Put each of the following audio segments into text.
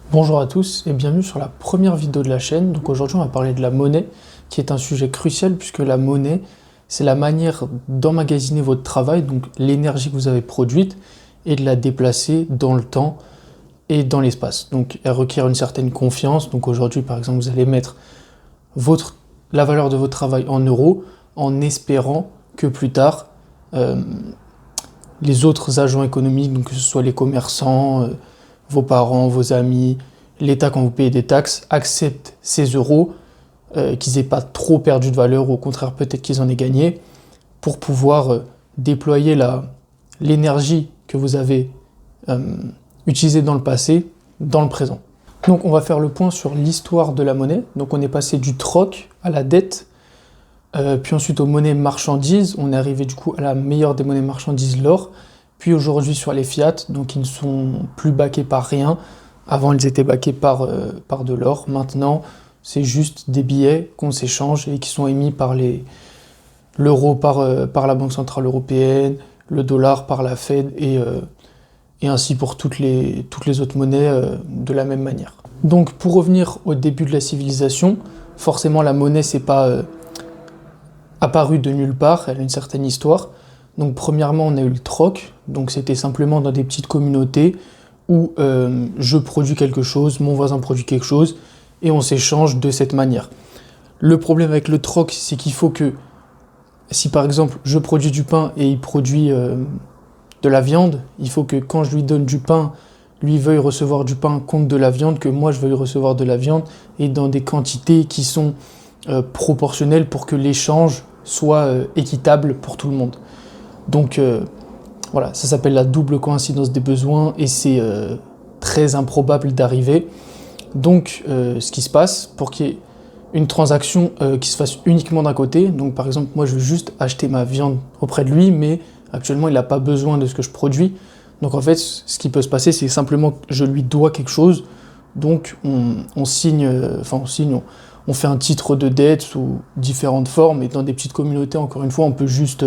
Bonjour à tous et bienvenue sur la première vidéo de la chaîne. Donc aujourd'hui on va parler de la monnaie qui est un sujet crucial puisque la monnaie c'est la manière d'emmagasiner votre travail, donc l'énergie que vous avez produite et de la déplacer dans le temps et dans l'espace. Donc elle requiert une certaine confiance. Donc aujourd'hui par exemple vous allez mettre la valeur de votre travail en euros en espérant que plus tard les autres agents économiques, donc que ce soit les commerçants, vos parents, vos amis, l'État quand vous payez des taxes, acceptent ces euros, qu'ils n'aient pas trop perdu de valeur, ou au contraire peut-être qu'ils en aient gagné, pour pouvoir déployer l'énergie que vous avez utilisée dans le passé, dans le présent. Donc on va faire le point sur l'histoire de la monnaie. Donc on est passé du troc à la dette, puis ensuite aux monnaies marchandises. On est arrivé du coup à la meilleure des monnaies marchandises, l'or. Puis aujourd'hui sur les fiat, donc ils ne sont plus backés par rien. Avant ils étaient backés par de l'or. Maintenant c'est juste des billets qu'on s'échange et qui sont émis par l'euro par la Banque Centrale Européenne, le dollar par la Fed et ainsi pour toutes les autres monnaies de la même manière. Donc pour revenir au début de la civilisation, forcément la monnaie c'est pas apparue de nulle part, elle a une certaine histoire. Donc premièrement on a eu le troc, donc c'était simplement dans des petites communautés où je produis quelque chose, mon voisin produit quelque chose et on s'échange de cette manière. Le problème avec le troc c'est qu'il faut que si par exemple je produis du pain et il produit de la viande, il faut que quand je lui donne du pain, lui veuille recevoir du pain contre de la viande, que moi je veuille recevoir de la viande, et dans des quantités qui sont proportionnelles pour que l'échange soit équitable pour tout le monde. Donc voilà, ça s'appelle la double coïncidence des besoins, et c'est très improbable d'arriver. Donc ce qui se passe, pour qu'il y ait une transaction qui se fasse uniquement d'un côté, donc par exemple moi je veux juste acheter ma viande auprès de lui, mais actuellement, il n'a pas besoin de ce que je produis. Donc en fait, ce qui peut se passer, c'est simplement que je lui dois quelque chose. Donc on signe, on fait un titre de dette sous différentes formes. Et dans des petites communautés, encore une fois, on peut juste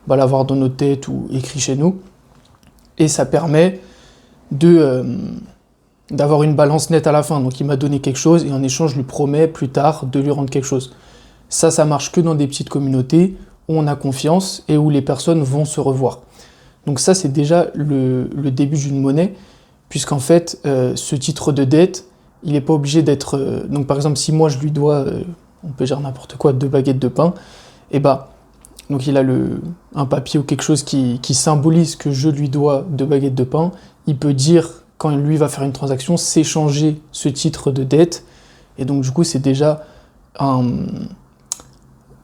l'avoir dans nos têtes ou écrit chez nous. Et ça permet d'avoir une balance nette à la fin. Donc il m'a donné quelque chose et en échange, je lui promets plus tard de lui rendre quelque chose. Ça marche que dans des petites communautés où on a confiance et où les personnes vont se revoir. Donc ça, c'est déjà le début d'une monnaie, puisqu'en fait, ce titre de dette, il n'est pas obligé d'être... donc par exemple, si moi je lui dois, on peut dire n'importe quoi, 2 baguettes de pain, et donc il a un papier ou quelque chose qui symbolise que je lui dois 2 baguettes de pain, il peut dire, quand lui va faire une transaction, s'échanger ce titre de dette, et donc du coup, c'est déjà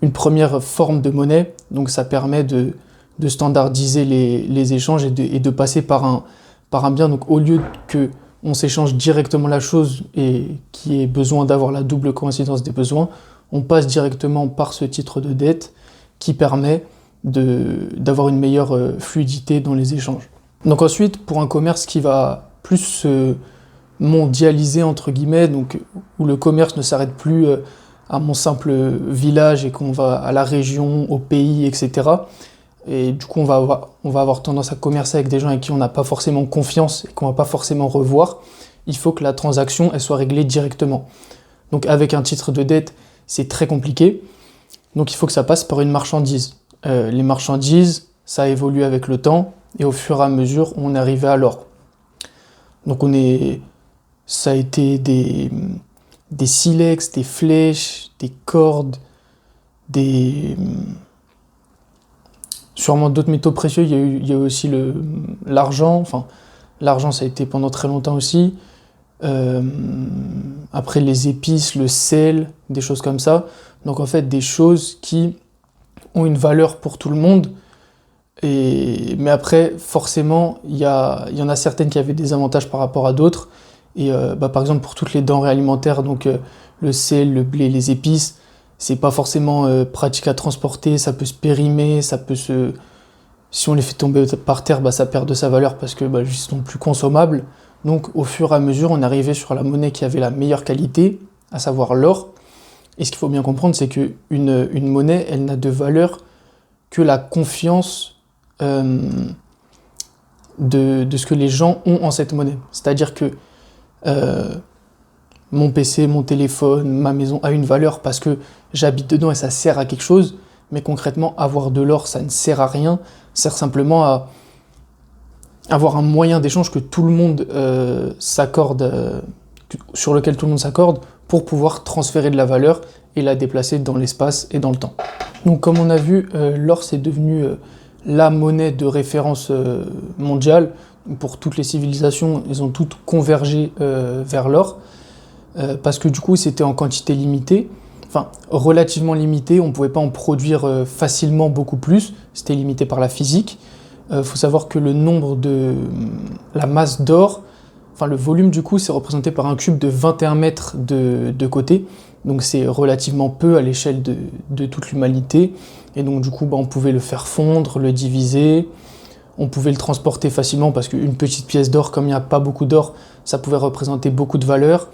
une première forme de monnaie, donc ça permet de standardiser les échanges et de passer par un bien. Donc au lieu que on s'échange directement la chose et qu'il y ait besoin d'avoir la double coïncidence des besoins, on passe directement par ce titre de dette qui permet d'avoir une meilleure fluidité dans les échanges. Donc ensuite, pour un commerce qui va plus se mondialiser, entre guillemets, donc où le commerce ne s'arrête plus à mon simple village et qu'on va à la région, au pays, etc. Et du coup, on va avoir tendance à commercer avec des gens avec qui on n'a pas forcément confiance et qu'on va pas forcément revoir. Il faut que la transaction elle soit réglée directement. Donc avec un titre de dette, c'est très compliqué. Donc il faut que ça passe par une marchandise. Les marchandises, ça a évolué avec le temps et au fur et à mesure, on est arrivé à l'or. Donc ça a été des silex, des flèches, des cordes, sûrement d'autres métaux précieux. Il y a eu aussi l'argent. Enfin, l'argent, ça a été pendant très longtemps aussi. Après, les épices, le sel, des choses comme ça. Donc en fait, des choses qui ont une valeur pour tout le monde. Mais après, forcément, il y en a certaines qui avaient des avantages par rapport à d'autres. Et par exemple, pour toutes les denrées alimentaires, donc le sel, le blé, les épices, c'est pas forcément pratique à transporter, ça peut se périmer, si on les fait tomber par terre, ça perd de sa valeur parce que ils sont plus consommables. Donc au fur et à mesure, on est arrivé sur la monnaie qui avait la meilleure qualité, à savoir l'or. Et ce qu'il faut bien comprendre, c'est qu'une monnaie, elle n'a de valeur que la confiance de ce que les gens ont en cette monnaie. C'est-à-dire que mon PC, mon téléphone, ma maison a une valeur parce que j'habite dedans et ça sert à quelque chose, mais concrètement, avoir de l'or, ça ne sert à rien, ça sert simplement à avoir un moyen d'échange que tout le monde s'accorde, sur lequel tout le monde s'accorde, pour pouvoir transférer de la valeur et la déplacer dans l'espace et dans le temps. Donc comme on a vu, l'or c'est devenu la monnaie de référence mondiale. Pour toutes les civilisations, elles ont toutes convergé vers l'or, parce que du coup c'était en quantité limitée, enfin relativement limitée, on ne pouvait pas en produire facilement beaucoup plus, c'était limité par la physique. Faut savoir que le nombre de la masse d'or, enfin le volume du coup, c'est représenté par un cube de 21 mètres de côté, donc c'est relativement peu à l'échelle de toute l'humanité, et donc du coup on pouvait le faire fondre, le diviser, on pouvait le transporter facilement parce qu'une petite pièce d'or, comme il n'y a pas beaucoup d'or, ça pouvait représenter beaucoup de valeur,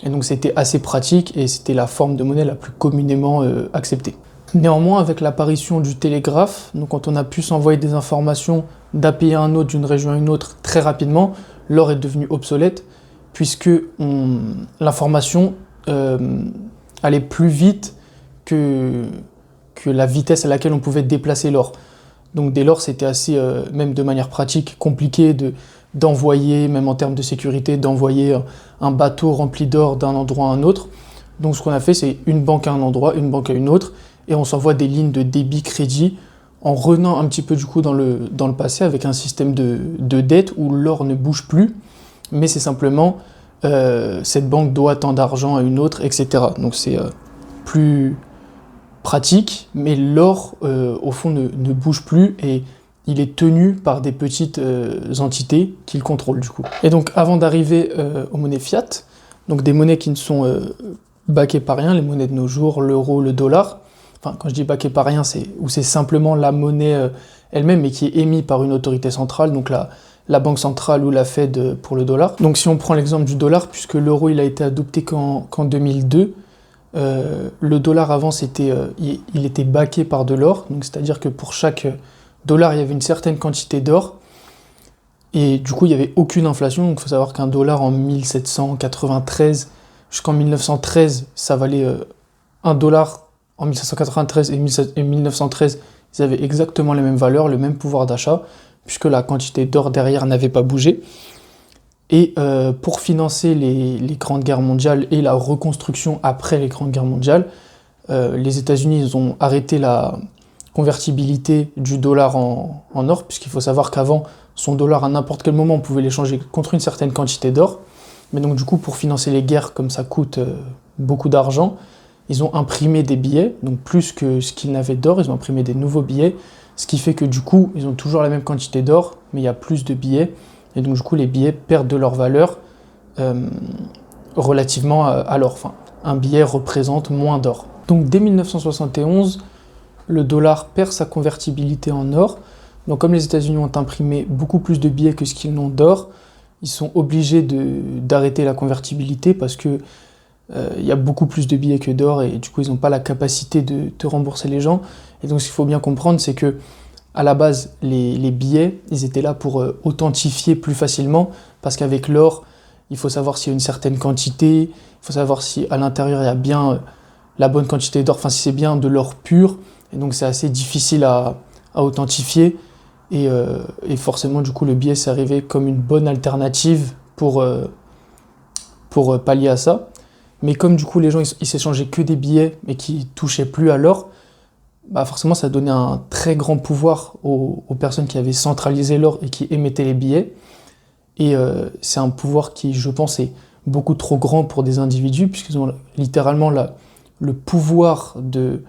et donc c'était assez pratique et c'était la forme de monnaie la plus communément acceptée. Néanmoins, avec l'apparition du télégraphe, donc quand on a pu s'envoyer des informations d'un pays à un autre, d'une région à une autre très rapidement, l'or est devenu obsolète puisque l'information allait plus vite que la vitesse à laquelle on pouvait déplacer l'or. Donc dès lors, c'était assez, même de manière pratique, compliqué d'envoyer, même en termes de sécurité, d'envoyer un bateau rempli d'or d'un endroit à un autre. Donc ce qu'on a fait, c'est une banque à un endroit, une banque à une autre, et on s'envoie des lignes de débit crédit en revenant un petit peu du coup dans le passé avec un système de dette où l'or ne bouge plus, mais c'est simplement cette banque doit tant d'argent à une autre, etc. Donc c'est plus pratique, mais l'or au fond ne bouge plus et il est tenu par des petites entités qui le contrôlent du coup. Et donc avant d'arriver aux monnaies fiat, donc des monnaies qui ne sont backées par rien, les monnaies de nos jours, l'euro, le dollar, enfin quand je dis backées par rien, c'est simplement la monnaie elle-même, mais qui est émise par une autorité centrale, donc la Banque centrale ou la Fed pour le dollar. Donc si on prend l'exemple du dollar, puisque l'euro il a été adopté qu'en 2002, le dollar avant il était backé par de l'or, donc c'est-à-dire que pour chaque dollar il y avait une certaine quantité d'or, et du coup il n'y avait aucune inflation. Donc il faut savoir qu'un dollar en 1793 jusqu'en 1913 ça valait 1 dollar. En 1793 et 1913 ils avaient exactement les mêmes valeurs, le même pouvoir d'achat, puisque la quantité d'or derrière n'avait pas bougé. Et pour financer les grandes guerres mondiales et la reconstruction après les grandes guerres mondiales, les États-Unis ils ont arrêté la convertibilité du dollar en or, puisqu'il faut savoir qu'avant, son dollar à n'importe quel moment, on pouvait l'échanger contre une certaine quantité d'or. Mais donc du coup, pour financer les guerres, comme ça coûte beaucoup d'argent, ils ont imprimé des billets, donc plus que ce qu'ils n'avaient d'or, ils ont imprimé des nouveaux billets, ce qui fait que du coup, ils ont toujours la même quantité d'or, mais il y a plus de billets. Et donc du coup, les billets perdent de leur valeur relativement à l'or. Enfin, un billet représente moins d'or. Donc dès 1971, le dollar perd sa convertibilité en or. Donc comme les États-Unis ont imprimé beaucoup plus de billets que ce qu'ils n'ont d'or, ils sont obligés d'arrêter la convertibilité parce que y a beaucoup plus de billets que d'or et du coup ils n'ont pas la capacité de rembourser les gens. Et donc ce qu'il faut bien comprendre, c'est que à la base, les billets, ils étaient là pour authentifier plus facilement, parce qu'avec l'or, il faut savoir s'il y a une certaine quantité, il faut savoir si à l'intérieur il y a bien la bonne quantité d'or, enfin si c'est bien de l'or pur, et donc c'est assez difficile à authentifier, et forcément du coup le billet s'est arrivé comme une bonne alternative pour pallier à ça. Mais comme du coup les gens ils s'échangeaient que des billets, mais qui touchaient plus à l'or, bah forcément ça donnait un très grand pouvoir aux personnes qui avaient centralisé l'or et qui émettaient les billets. Et c'est un pouvoir qui, je pense, est beaucoup trop grand pour des individus, puisqu'ils ont littéralement le pouvoir de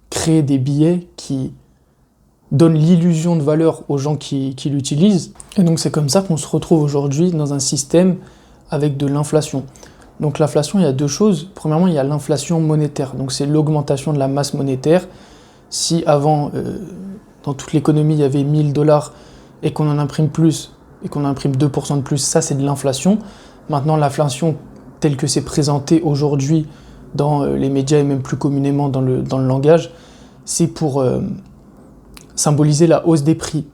créer des billets qui donnent l'illusion de valeur aux gens qui l'utilisent. Et donc c'est comme ça qu'on se retrouve aujourd'hui dans un système avec de l'inflation. Donc l'inflation, il y a deux choses. Premièrement, il y a l'inflation monétaire, donc c'est l'augmentation de la masse monétaire. Si avant, dans toute l'économie, il y avait 1000 $ et qu'on en imprime plus, et qu'on imprime 2% de plus, ça c'est de l'inflation. Maintenant, l'inflation telle que c'est présenté aujourd'hui dans les médias et même plus communément dans le langage, c'est pour symboliser la hausse des prix.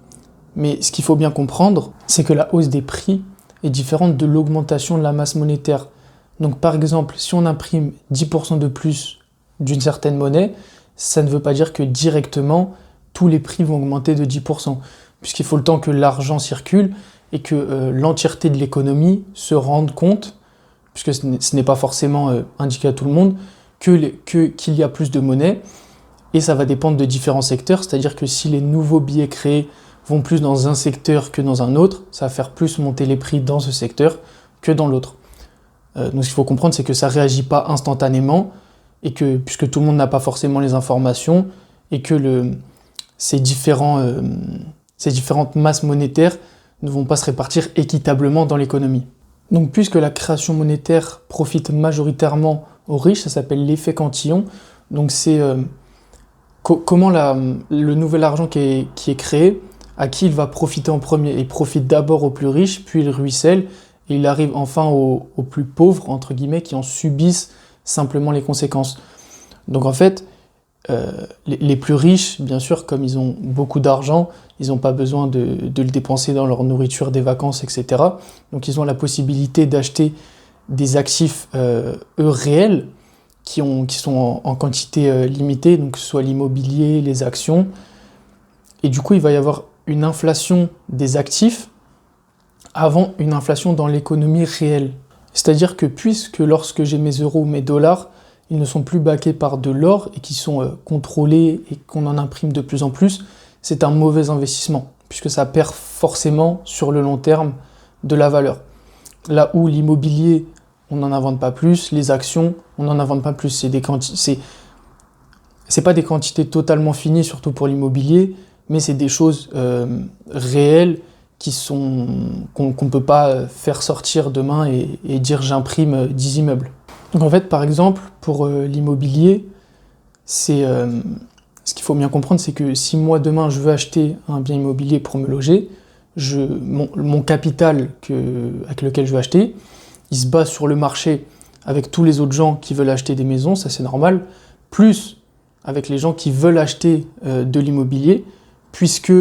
Mais ce qu'il faut bien comprendre, c'est que la hausse des prix, est différente de l'augmentation de la masse monétaire. Donc par exemple, si on imprime 10% de plus d'une certaine monnaie, ça ne veut pas dire que directement tous les prix vont augmenter de 10%, puisqu'il faut le temps que l'argent circule et que l'entièreté de l'économie se rende compte, puisque ce n'est pas forcément indiqué à tout le monde, qu'il y a plus de monnaie, et ça va dépendre de différents secteurs, c'est-à-dire que si les nouveaux billets créés vont plus dans un secteur que dans un autre, ça va faire plus monter les prix dans ce secteur que dans l'autre. Donc ce qu'il faut comprendre, c'est que ça ne réagit pas instantanément, et que, puisque tout le monde n'a pas forcément les informations, et que ces différentes masses monétaires ne vont pas se répartir équitablement dans l'économie. Donc puisque la création monétaire profite majoritairement aux riches, ça s'appelle l'effet cantillon. Donc c'est comment le nouvel argent qui est créé, à qui il va profiter en premier. Il profite d'abord aux plus riches, puis il ruisselle, et il arrive enfin aux plus pauvres, entre guillemets, qui en subissent simplement les conséquences. Donc en fait, les plus riches, bien sûr, comme ils ont beaucoup d'argent, ils n'ont pas besoin de le dépenser dans leur nourriture, des vacances, etc. Donc ils ont la possibilité d'acheter des actifs, eux, réels, qui sont en quantité limitée, donc que ce soit l'immobilier, les actions. Et du coup, il va y avoir une inflation des actifs avant une inflation dans l'économie réelle. C'est-à-dire que puisque lorsque j'ai mes euros ou mes dollars, ils ne sont plus backés par de l'or et qui sont contrôlés et qu'on en imprime de plus en plus, c'est un mauvais investissement, puisque ça perd forcément sur le long terme de la valeur. Là où l'immobilier, on n'en invente pas plus, les actions, on n'en invente pas plus. C'est pas des quantités totalement finies, surtout pour l'immobilier, mais c'est des choses réelles qu'on ne peut pas faire sortir demain et dire j'imprime 10 immeubles. Donc en fait, par exemple, pour l'immobilier, ce qu'il faut bien comprendre, c'est que si moi demain je veux acheter un bien immobilier pour me loger, mon capital avec lequel je veux acheter, il se base sur le marché avec tous les autres gens qui veulent acheter des maisons, ça c'est normal, plus avec les gens qui veulent acheter de l'immobilier, puisque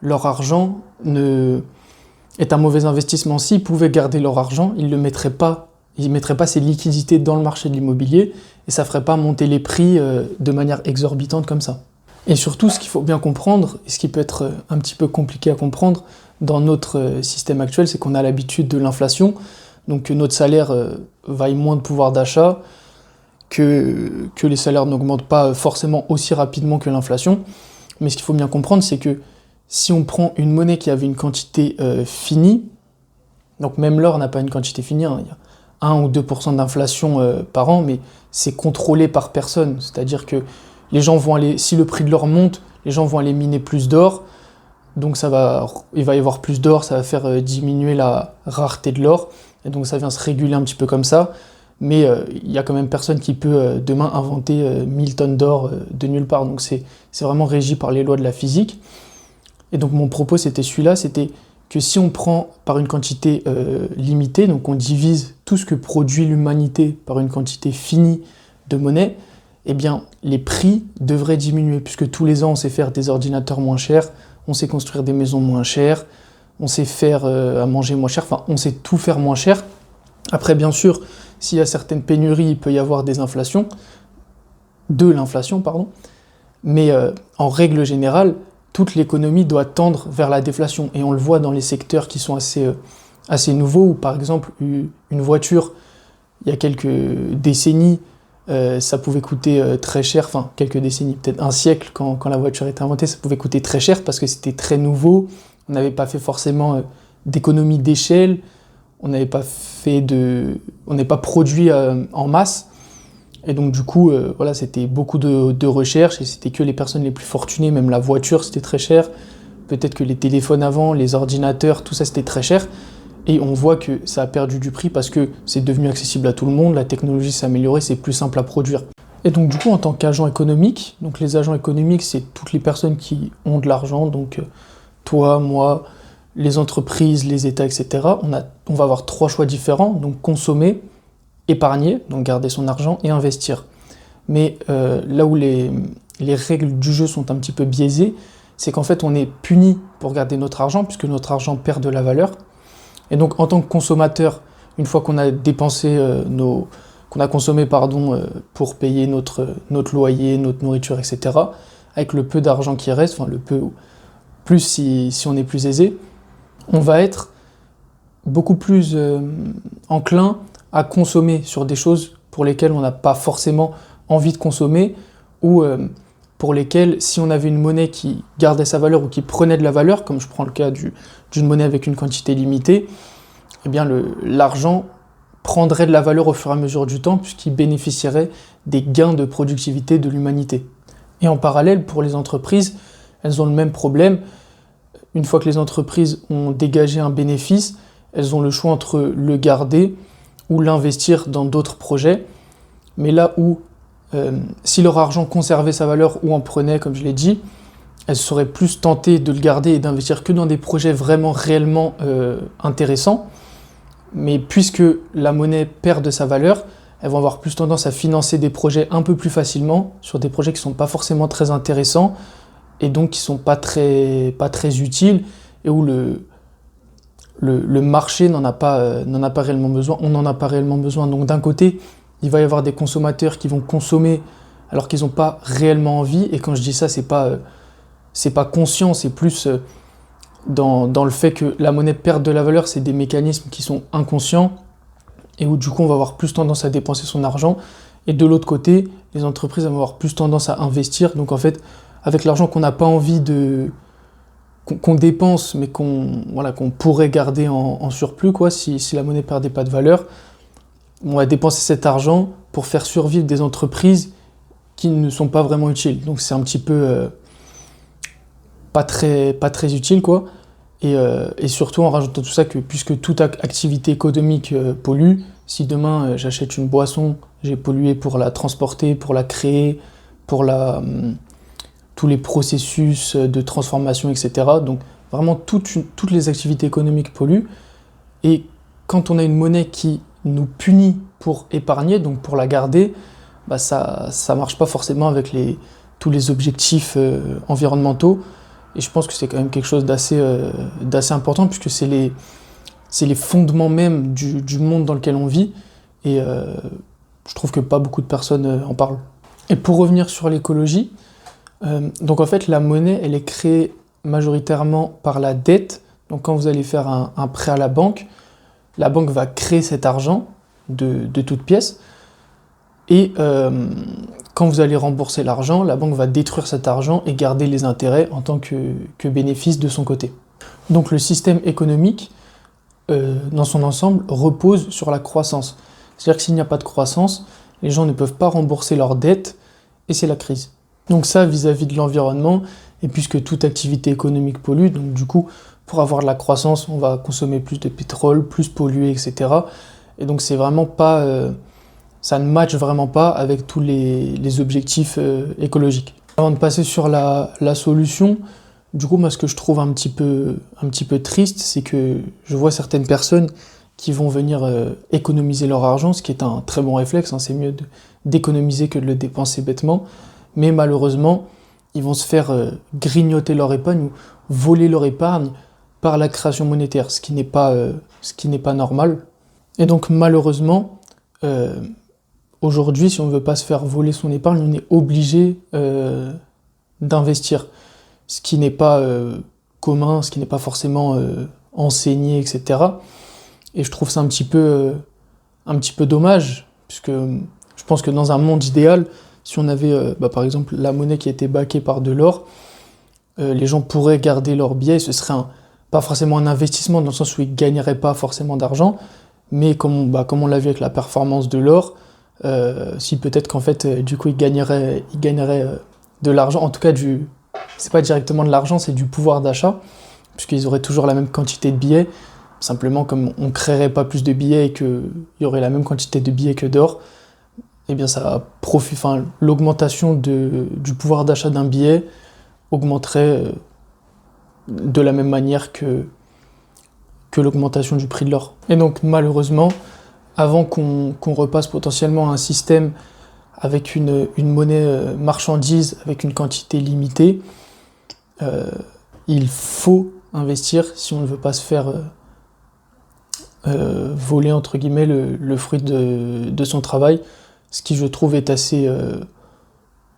leur argent est un mauvais investissement. S'ils pouvaient garder leur argent, ils ne mettraient pas ces liquidités dans le marché de l'immobilier et ça ne ferait pas monter les prix de manière exorbitante comme ça. Et surtout, ce qu'il faut bien comprendre, et ce qui peut être un petit peu compliqué à comprendre dans notre système actuel, c'est qu'on a l'habitude de l'inflation, donc que notre salaire vaille moins de pouvoir d'achat, que les salaires n'augmentent pas forcément aussi rapidement que l'inflation. Mais ce qu'il faut bien comprendre, c'est que si on prend une monnaie qui avait une quantité finie, donc même l'or n'a pas une quantité finie, hein, il y a 1 ou 2% d'inflation par an, mais c'est contrôlé par personne. C'est-à-dire que les gens vont aller, si le prix de l'or monte, les gens vont aller miner plus d'or, donc il va y avoir plus d'or, ça va faire diminuer la rareté de l'or, et donc ça vient se réguler un petit peu comme ça, mais il y a quand même personne qui peut demain inventer 1000 tonnes d'or de nulle part, donc c'est vraiment régi par les lois de la physique. Et donc mon propos c'était celui-là, c'était que si on prend par une quantité limitée, donc on divise tout ce que produit l'humanité par une quantité finie de monnaie, eh bien les prix devraient diminuer, puisque tous les ans on sait faire des ordinateurs moins chers, on sait construire des maisons moins chères, on sait faire à manger moins cher, enfin on sait tout faire moins cher. Après bien sûr, s'il y a certaines pénuries, il peut y avoir de l'inflation, pardon, mais en règle générale, toute l'économie doit tendre vers la déflation. Et on le voit dans les secteurs qui sont assez nouveaux, où par exemple une voiture, il y a quelques décennies, ça pouvait coûter très cher, enfin quelques décennies, peut-être un siècle quand la voiture était inventée, ça pouvait coûter très cher parce que c'était très nouveau, on n'avait pas fait forcément d'économie d'échelle, on n'avait pas produit en masse. Et donc du coup, voilà, c'était beaucoup de recherche et c'était que les personnes les plus fortunées, même la voiture c'était très cher, peut-être que les téléphones avant, les ordinateurs, tout ça c'était très cher. Et on voit que ça a perdu du prix parce que c'est devenu accessible à tout le monde, la technologie s'est améliorée, c'est plus simple à produire. Et donc du coup, en tant qu'agent économique, donc les agents économiques, c'est toutes les personnes qui ont de l'argent, donc toi, moi, les entreprises, les États, etc. On va avoir 3 choix différents, donc consommer, épargner, donc garder son argent, et investir. Mais là où les règles du jeu sont un petit peu biaisées, c'est qu'en fait on est puni pour garder notre argent, puisque notre argent perd de la valeur. Et donc en tant que consommateur, une fois qu'on a dépensé qu'on a consommé pour payer notre loyer, notre nourriture, etc., avec le peu d'argent qui reste, enfin le peu, plus si on est plus aisé, on va être beaucoup plus enclin à consommer sur des choses pour lesquelles on n'a pas forcément envie de consommer, ou pour lesquelles, si on avait une monnaie qui gardait sa valeur ou qui prenait de la valeur, comme je prends le cas d'une monnaie avec une quantité limitée, eh bien l'argent prendrait de la valeur au fur et à mesure du temps, puisqu'il bénéficierait des gains de productivité de l'humanité. Et en parallèle, pour les entreprises, elles ont le même problème. Une fois que les entreprises ont dégagé un bénéfice, elles ont le choix entre le garder ou l'investir dans d'autres projets. Mais là où, si leur argent conservait sa valeur ou en prenait, comme je l'ai dit, elles seraient plus tentées de le garder et d'investir que dans des projets vraiment, réellement intéressants. Mais puisque la monnaie perd de sa valeur, elles vont avoir plus tendance à financer des projets un peu plus facilement, sur des projets qui ne sont pas forcément très intéressants, et donc qui ne sont pas très utiles, et où le marché n'en a pas réellement besoin, on n'en a pas réellement besoin. Donc d'un côté, il va y avoir des consommateurs qui vont consommer alors qu'ils n'ont pas réellement envie, et quand je dis ça, c'est pas conscient, c'est plus dans le fait que la monnaie perde de la valeur, c'est des mécanismes qui sont inconscients, et où du coup on va avoir plus tendance à dépenser son argent, et de l'autre côté, les entreprises vont avoir plus tendance à investir, donc en fait, avec l'argent qu'on n'a pas envie qu'on dépense, mais qu'on pourrait garder en surplus, quoi, si la monnaie ne perdait pas de valeur, on va dépenser cet argent pour faire survivre des entreprises qui ne sont pas vraiment utiles. Donc c'est un petit peu pas très utile, quoi. Et surtout en rajoutant tout ça que puisque toute activité économique pollue, si demain j'achète une boisson, j'ai pollué pour la transporter, pour la créer, pour tous les processus de transformation, etc. Donc vraiment toutes les activités économiques polluent. Et quand on a une monnaie qui nous punit pour épargner, donc pour la garder, bah ça marche pas forcément avec tous les objectifs environnementaux. Et je pense que c'est quand même quelque chose d'assez important, puisque c'est les fondements même du monde dans lequel on vit. Et je trouve que pas beaucoup de personnes en parlent. Et pour revenir sur l'écologie, donc en fait la monnaie elle est créée majoritairement par la dette. Donc quand vous allez faire un prêt à la banque va créer cet argent de toutes pièces, et quand vous allez rembourser l'argent, la banque va détruire cet argent et garder les intérêts en tant que bénéfice de son côté. Donc le système économique dans son ensemble repose sur la croissance. C'est-à-dire que s'il n'y a pas de croissance, les gens ne peuvent pas rembourser leurs dettes, et c'est la crise. Donc ça, vis-à-vis de l'environnement, et puisque toute activité économique pollue, donc du coup, pour avoir de la croissance, on va consommer plus de pétrole, plus polluer, etc. Et donc c'est vraiment pas... ça ne matche vraiment pas avec tous les objectifs écologiques. Avant de passer sur la solution, du coup, moi, ce que je trouve un petit peu triste, c'est que je vois certaines personnes qui vont venir économiser leur argent, ce qui est un très bon réflexe, hein, c'est mieux d'économiser que de le dépenser bêtement, mais malheureusement, ils vont se faire grignoter leur épargne ou voler leur épargne par la création monétaire, ce qui n'est pas normal. Et donc malheureusement, aujourd'hui, si on ne veut pas se faire voler son épargne, on est obligé d'investir, ce qui n'est pas commun, ce qui n'est pas forcément enseigné, etc. Et je trouve ça un petit peu dommage, puisque je pense que dans un monde idéal, si on avait par exemple la monnaie qui était backée par de l'or, les gens pourraient garder leurs billets, ce serait pas forcément un investissement dans le sens où ils ne gagneraient pas forcément d'argent, mais comme on l'a vu avec la performance de l'or, si peut-être qu'en fait du coup ils gagneraient de l'argent, en tout cas c'est pas directement de l'argent, c'est du pouvoir d'achat, puisqu'ils auraient toujours la même quantité de billets, simplement comme on créerait pas plus de billets et qu'il y aurait la même quantité de billets que d'or, eh bien l'augmentation du pouvoir d'achat d'un billet augmenterait de la même manière que l'augmentation du prix de l'or. Et donc malheureusement, avant qu'on repasse potentiellement à un système avec une monnaie marchandise avec une quantité limitée, il faut investir si on ne veut pas se faire voler entre guillemets le fruit de son travail, ce qui je trouve est assez...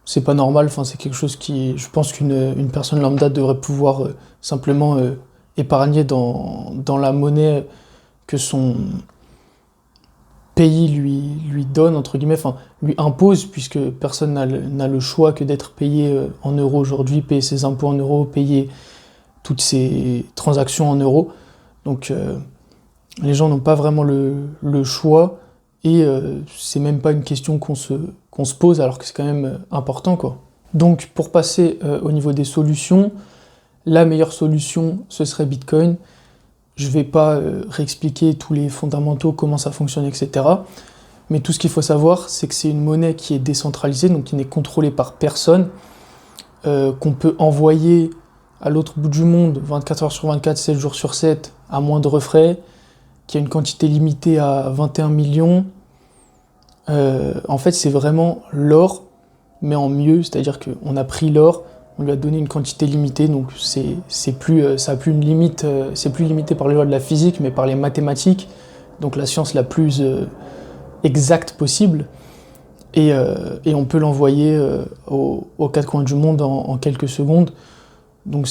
c'est pas normal, enfin, c'est quelque chose qui, je pense qu'une personne lambda devrait pouvoir simplement épargner dans la monnaie que son pays lui donne, entre guillemets, enfin, lui impose, puisque personne n'a le choix que d'être payé en euros aujourd'hui, payer ses impôts en euros, payer toutes ses transactions en euros. Donc les gens n'ont pas vraiment le choix, et c'est même pas une question qu'on se pose, alors que c'est quand même important, quoi. Donc pour passer au niveau des solutions, la meilleure solution, ce serait Bitcoin. Je vais pas réexpliquer tous les fondamentaux, comment ça fonctionne, etc. Mais tout ce qu'il faut savoir, c'est que c'est une monnaie qui est décentralisée, donc qui n'est contrôlée par personne, qu'on peut envoyer à l'autre bout du monde, 24 heures sur 24, 7 jours sur 7, à moindre frais, qui a une quantité limitée à 21 millions. En fait, c'est vraiment l'or, mais en mieux, c'est-à-dire qu'on a pris l'or, on lui a donné une quantité limitée, donc c'est plus, ça a plus une limite, c'est plus limité par les lois de la physique, mais par les mathématiques, donc la science la plus exacte possible, et on peut l'envoyer aux quatre coins du monde en quelques secondes. Donc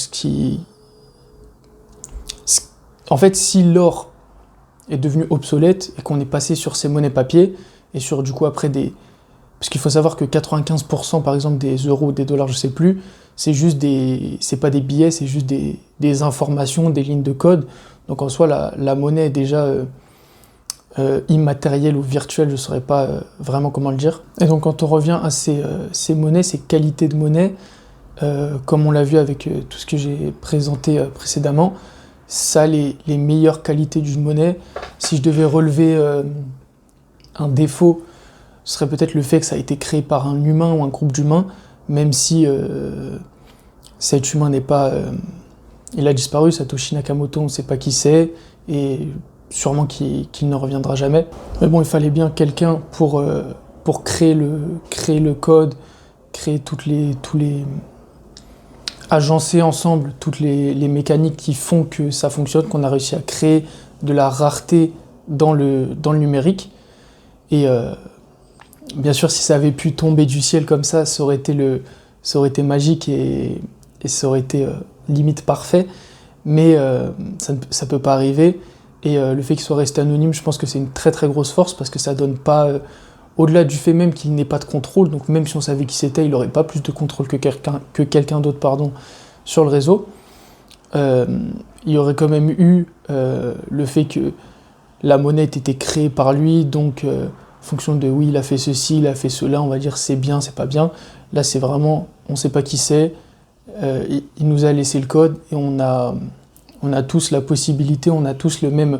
en fait, si l'or est devenu obsolète et qu'on est passé sur ces monnaies papier, et sur du coup après parce qu'il faut savoir que 95% par exemple des euros, des dollars, je sais plus, c'est juste c'est pas des billets, c'est juste des informations, des lignes de code. Donc en soi, la monnaie est déjà immatérielle ou virtuelle, je saurais pas vraiment comment le dire. Et donc quand on revient à ces monnaies, ces qualités de monnaie, comme on l'a vu avec tout ce que j'ai présenté précédemment, ça a les meilleures qualités d'une monnaie. Si je devais relever un défaut, ce serait peut-être le fait que ça a été créé par un humain ou un groupe d'humains, même si cet humain n'est pas... il a disparu, Satoshi Nakamoto, on ne sait pas qui c'est, et sûrement qu'il ne reviendra jamais. Mais bon, il fallait bien quelqu'un pour créer le code, créer agencer ensemble toutes les mécaniques qui font que ça fonctionne, qu'on a réussi à créer de la rareté dans le numérique. Et bien sûr, si ça avait pu tomber du ciel comme ça aurait été magique et ça aurait été limite parfait. Mais ça ne peut pas arriver. Et le fait qu'il soit resté anonyme, je pense que c'est une très très grosse force parce que ça donne pas... au-delà du fait même qu'il n'ait pas de contrôle, donc même si on savait qui c'était, il n'aurait pas plus de contrôle que quelqu'un d'autre sur le réseau. Il y aurait quand même eu le fait que la monnaie ait été créée par lui, donc en fonction de oui, il a fait ceci, il a fait cela, on va dire c'est bien, c'est pas bien. Là, c'est vraiment, on ne sait pas qui c'est, il nous a laissé le code et on a tous la possibilité, on a tous le même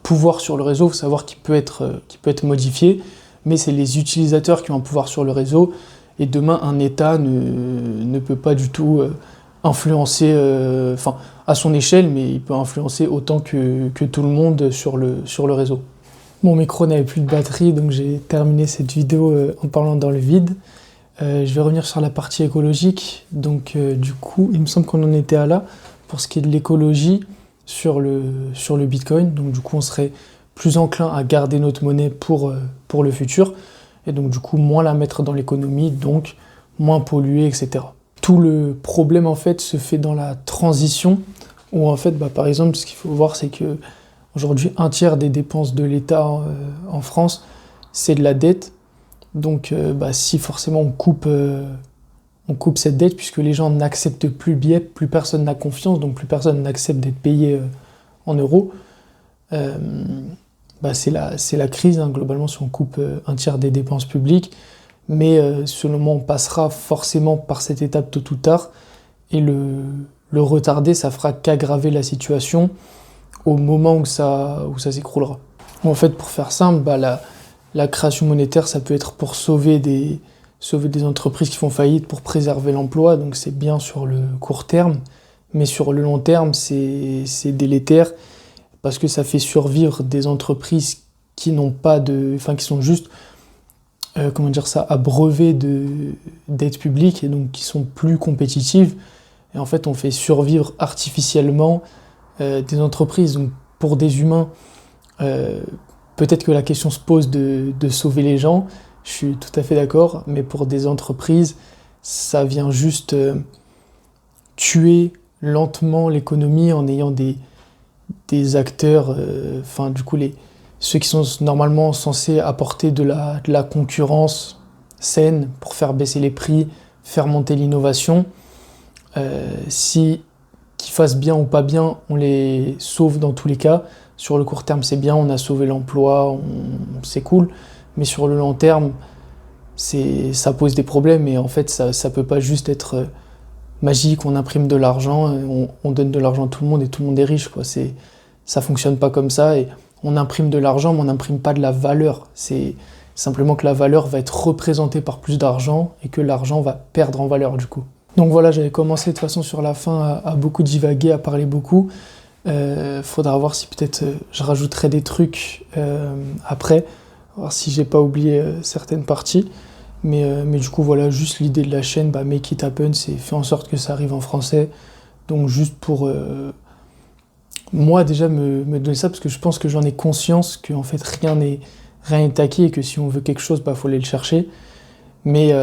pouvoir sur le réseau. Il faut savoir qu'il peut être modifié, mais c'est les utilisateurs qui ont un pouvoir sur le réseau, et demain, un État ne peut pas du tout influencer, à son échelle, mais il peut influencer autant que tout le monde sur le réseau. Mon micro n'avait plus de batterie, donc j'ai terminé cette vidéo en parlant dans le vide. Je vais revenir sur la partie écologique. Donc du coup, il me semble qu'on en était à là, pour ce qui est de l'écologie sur le Bitcoin. Donc du coup, on serait plus enclin à garder notre monnaie pour le futur, et donc du coup moins la mettre dans l'économie, donc moins polluer, etc. Tout le problème en fait se fait dans la transition, où en fait, par exemple, ce qu'il faut voir, c'est que aujourd'hui, un tiers des dépenses de l'État en France, c'est de la dette. Donc si forcément on coupe cette dette, puisque les gens n'acceptent plus le billet, plus personne n'a confiance, donc plus personne n'accepte d'être payé en euros, c'est la crise, hein, globalement, si on coupe un tiers des dépenses publiques. Mais selon moi, on passera forcément par cette étape tôt ou tard, et le retarder, ça fera qu'aggraver la situation au moment où ça s'écroulera. En fait, pour faire simple, la création monétaire, ça peut être pour sauver des entreprises qui font faillite, pour préserver l'emploi, donc c'est bien sur le court terme, mais sur le long terme, c'est délétère, parce que ça fait survivre des entreprises qui sont juste, abreuvées d'aides publiques, et donc qui sont plus compétitives. Et en fait, on fait survivre artificiellement des entreprises. Donc, pour des humains, Peut-être que la question se pose de sauver les gens, je suis tout à fait d'accord, mais pour des entreprises, ça vient juste tuer lentement l'économie en ayant des acteurs, enfin du coup ceux qui sont normalement censés apporter de la concurrence saine pour faire baisser les prix, faire monter l'innovation, si qu'ils fassent bien ou pas bien, on les sauve dans tous les cas. Sur le court terme, c'est bien, on a sauvé l'emploi, c'est cool, mais sur le long terme, ça pose des problèmes et en fait, ça peut pas juste être magique, on imprime de l'argent, on donne de l'argent à tout le monde et tout le monde est riche, quoi. Ça fonctionne pas comme ça et on imprime de l'argent, mais on n'imprime pas de la valeur. C'est simplement que la valeur va être représentée par plus d'argent et que l'argent va perdre en valeur du coup. Donc voilà, j'avais commencé de toute façon sur la fin à beaucoup divaguer, à parler beaucoup. Faudra voir si peut-être je rajouterai des trucs après, voir si j'ai pas oublié certaines parties. Mais du coup, voilà, juste l'idée de la chaîne, Make It Happen, c'est faire en sorte que ça arrive en français. Donc juste pour moi déjà me donner ça, parce que je pense que j'en ai conscience qu'en fait rien n'est acquis et que si on veut quelque chose, faut aller le chercher. Mais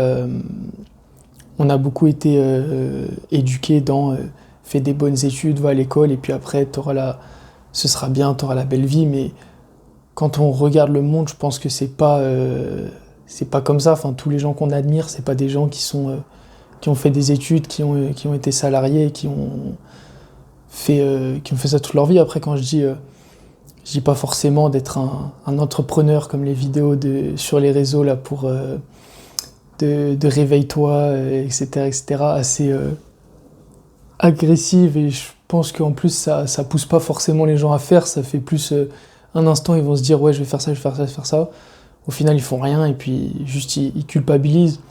on a beaucoup été éduqués dans fais des bonnes études, va à l'école et puis après ce sera bien, t'auras la belle vie. Mais quand on regarde le monde, je pense que c'est pas comme ça. Enfin, tous les gens qu'on admire, c'est pas des gens qui ont fait des études, qui ont été salariés, qui ont fait ça toute leur vie. Après, quand je dis pas forcément d'être un entrepreneur comme les vidéos sur les réseaux là pour de réveille-toi, etc., assez agressive, et je pense qu'en plus ça pousse pas forcément les gens à faire, ça fait plus un instant ils vont se dire ouais je vais faire ça, je vais faire ça, je vais faire ça. Au final ils font rien et puis juste ils culpabilisent.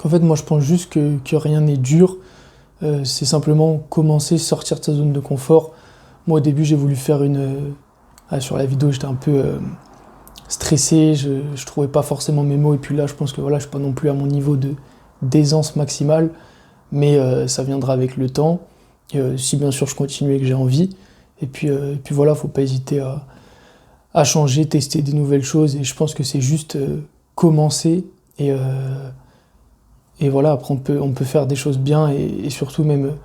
En fait moi je pense juste que rien n'est dur, c'est simplement commencer, sortir de sa zone de confort. Moi au début j'ai voulu faire sur la vidéo j'étais un peu stressé, je trouvais pas forcément mes mots et puis là je pense que voilà je suis pas non plus à mon niveau d'aisance maximale, mais ça viendra avec le temps, si bien sûr je continue et que j'ai envie. Et puis voilà, faut pas hésiter à changer, tester des nouvelles choses, et je pense que c'est juste commencer, et voilà, après on peut faire des choses bien, et surtout même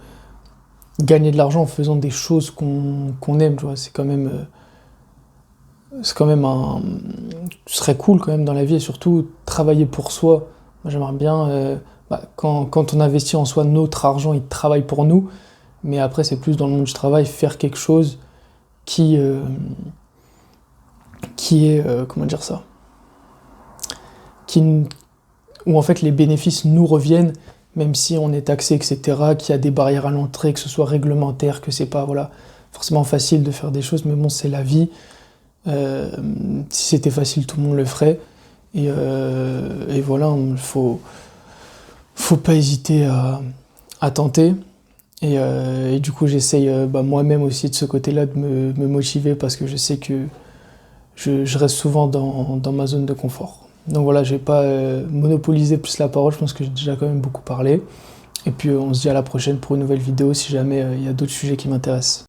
gagner de l'argent en faisant des choses qu'on aime, tu vois, c'est quand même ce serait cool quand même dans la vie, et surtout travailler pour soi. Moi j'aimerais bien, quand on investit en soi, notre argent il travaille pour nous, mais après c'est plus dans le monde du travail, faire quelque chose qui est, comment dire ça, où en fait les bénéfices nous reviennent, même si on est taxé, etc., qu'il y a des barrières à l'entrée, que ce soit réglementaire, que c'est pas forcément facile de faire des choses, mais bon, c'est la vie. Si c'était facile, tout le monde le ferait. Et voilà, il faut pas hésiter à tenter. Et du coup, j'essaye moi-même aussi de ce côté-là de me motiver, parce que je sais que je reste souvent dans ma zone de confort. Donc voilà, je vais pas monopoliser plus la parole, je pense que j'ai déjà quand même beaucoup parlé. Et puis on se dit à la prochaine pour une nouvelle vidéo si jamais il y a d'autres sujets qui m'intéressent.